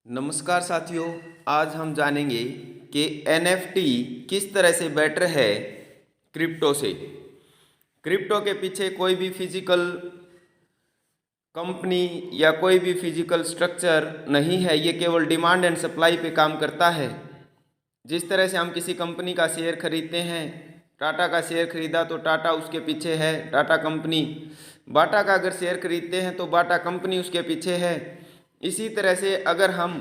नमस्कार साथियों, आज हम जानेंगे कि NFT किस तरह से बेटर है क्रिप्टो से। क्रिप्टो के पीछे कोई भी फिजिकल कंपनी या कोई भी फिजिकल स्ट्रक्चर नहीं है, ये केवल डिमांड एंड सप्लाई पे काम करता है। जिस तरह से हम किसी कंपनी का शेयर खरीदते हैं, टाटा का शेयर खरीदा तो टाटा उसके पीछे है, टाटा कंपनी। बाटा का अगर शेयर खरीदते हैं तो बाटा कंपनी उसके पीछे है। इसी तरह से अगर हम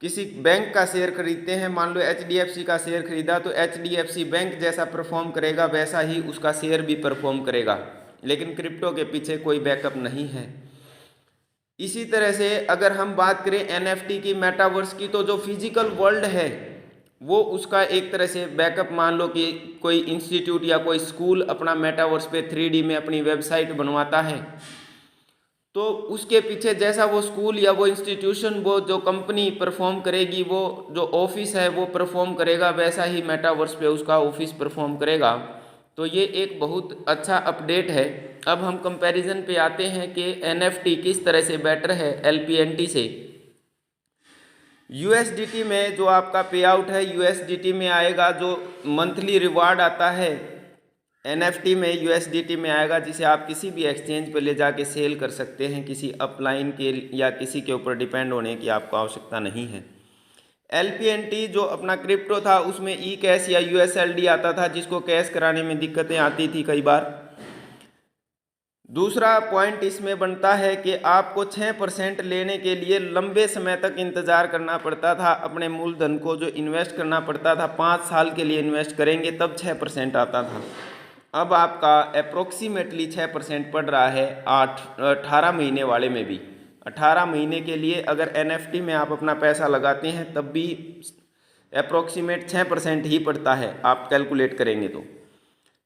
किसी बैंक का शेयर खरीदते हैं, मान लो HDFC का शेयर खरीदा तो HDFC बैंक जैसा परफॉर्म करेगा वैसा ही उसका शेयर भी परफॉर्म करेगा, लेकिन क्रिप्टो के पीछे कोई बैकअप नहीं है। इसी तरह से अगर हम बात करें NFT की, मेटावर्स की, तो जो फिजिकल वर्ल्ड है वो उसका एक तरह से बैकअप मान लो कि कोई इंस्टीट्यूट या कोई स्कूल अपना मेटावर्स पे 3D में अपनी वेबसाइट बनवाता है, तो उसके पीछे जैसा वो स्कूल या वो इंस्टीट्यूशन, वो जो कंपनी परफॉर्म करेगी, वो जो ऑफिस है वो परफॉर्म करेगा, वैसा ही मेटावर्स पे उसका ऑफिस परफॉर्म करेगा। तो ये एक बहुत अच्छा अपडेट है। अब हम कंपैरिजन पे आते हैं कि NFT किस तरह से बेटर है LPNT से। USDT में जो आपका पे आउट है USDT में आएगा, जो मंथली रिवार्ड आता है NFT में USDT में आएगा, जिसे आप किसी भी एक्सचेंज पे ले जाके सेल कर सकते हैं। किसी अपलाइन के या किसी के ऊपर डिपेंड होने की आपको आवश्यकता नहीं है। LPNT जो अपना क्रिप्टो था उसमें ई कैश या USLD आता था, जिसको कैश कराने में दिक्कतें आती थी कई बार। दूसरा पॉइंट इसमें बनता है कि आपको 6% लेने के लिए लंबे समय तक इंतज़ार करना पड़ता था। अपने मूलधन को जो इन्वेस्ट करना पड़ता था, 5 साल के लिए इन्वेस्ट करेंगे तब 6% आता था। अब आपका अप्रोक्सीमेटली 6% पड़ रहा है 18 महीने वाले में भी। 18 महीने के लिए अगर NFT में आप अपना पैसा लगाते हैं तब भी अप्रोक्सीमेट 6% ही पड़ता है, आप कैलकुलेट करेंगे तो।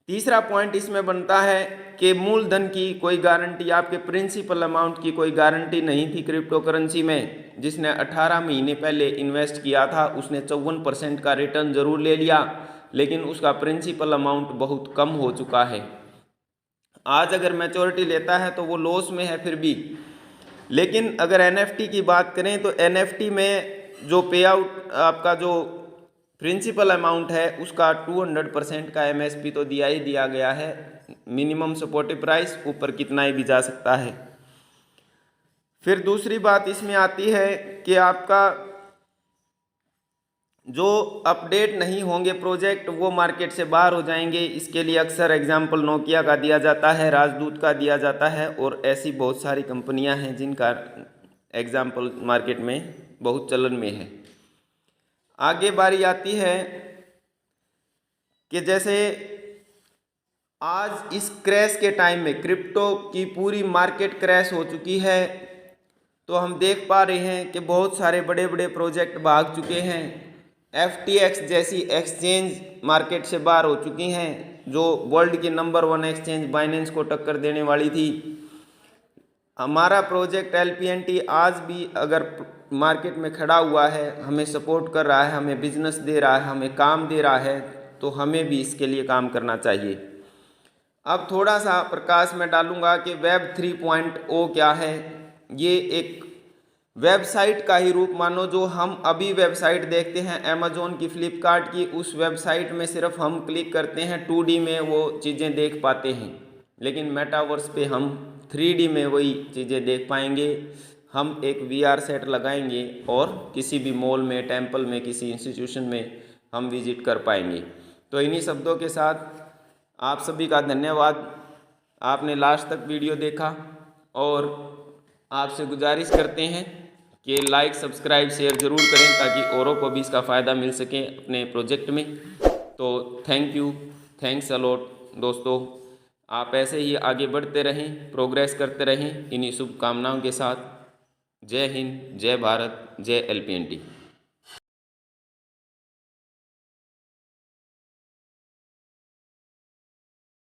तीसरा पॉइंट इसमें बनता है कि मूलधन की कोई गारंटी, आपके प्रिंसिपल अमाउंट की कोई गारंटी नहीं थी क्रिप्टो करेंसी में। जिसने 18 महीने पहले इन्वेस्ट किया था उसने 54% का रिटर्न ज़रूर ले लिया, लेकिन उसका प्रिंसिपल अमाउंट बहुत कम हो चुका है। आज अगर मैच्योरिटी लेता है तो वो लॉस में है फिर भी। लेकिन अगर NFT की बात करें तो NFT में जो पे आउट आपका जो प्रिंसिपल अमाउंट है उसका 200% का MSP तो दिया ही दिया गया है। मिनिमम सपोर्टिव प्राइस ऊपर कितना ही भी जा सकता है। फिर दूसरी बात इसमें आती है कि आपका जो अपडेट नहीं होंगे प्रोजेक्ट वो मार्केट से बाहर हो जाएंगे। इसके लिए अक्सर एग्जाम्पल नोकिया का दिया जाता है, राजदूत का दिया जाता है, और ऐसी बहुत सारी कंपनियां हैं जिनका एग्जाम्पल मार्केट में बहुत चलन में है। आगे बारी आती है कि जैसे आज इस क्रैश के टाइम में क्रिप्टो की पूरी मार्केट क्रैश हो चुकी है, तो हम देख पा रहे हैं कि बहुत सारे बड़े बड़े प्रोजेक्ट भाग चुके हैं। FTX जैसी एक्सचेंज मार्केट से बाहर हो चुकी हैं, जो वर्ल्ड की नंबर 1 एक्सचेंज बाइनेंस को टक्कर देने वाली थी। हमारा प्रोजेक्ट LPNT आज भी अगर मार्केट में खड़ा हुआ है, हमें सपोर्ट कर रहा है, हमें बिजनेस दे रहा है, हमें काम दे रहा है, तो हमें भी इसके लिए काम करना चाहिए। अब थोड़ा सा प्रकाश में डालूंगा कि वेब 3.0 क्या है। ये एक वेबसाइट का ही रूप मानो। जो हम अभी वेबसाइट देखते हैं अमेजोन की, फ्लिपकार्ट की, उस वेबसाइट में सिर्फ हम क्लिक करते हैं 2D में वो चीज़ें देख पाते हैं, लेकिन मेटावर्स पे हम 3D में वही चीज़ें देख पाएंगे। हम एक VR सेट लगाएंगे और किसी भी मॉल में, टेम्पल में, किसी इंस्टीट्यूशन में हम विजिट कर पाएंगे। तो इन्हीं शब्दों के साथ आप सभी का धन्यवाद, आपने लास्ट तक वीडियो देखा, और आपसे गुजारिश करते हैं कि लाइक, सब्सक्राइब, शेयर ज़रूर करें ताकि औरों को भी इसका फ़ायदा मिल सके अपने प्रोजेक्ट में। तो थैंक यू, थैंक्स अलॉट दोस्तों। आप ऐसे ही आगे बढ़ते रहें, प्रोग्रेस करते रहें, इन्हीं शुभकामनाओं के साथ। जय हिंद, जय भारत, जय LPNT।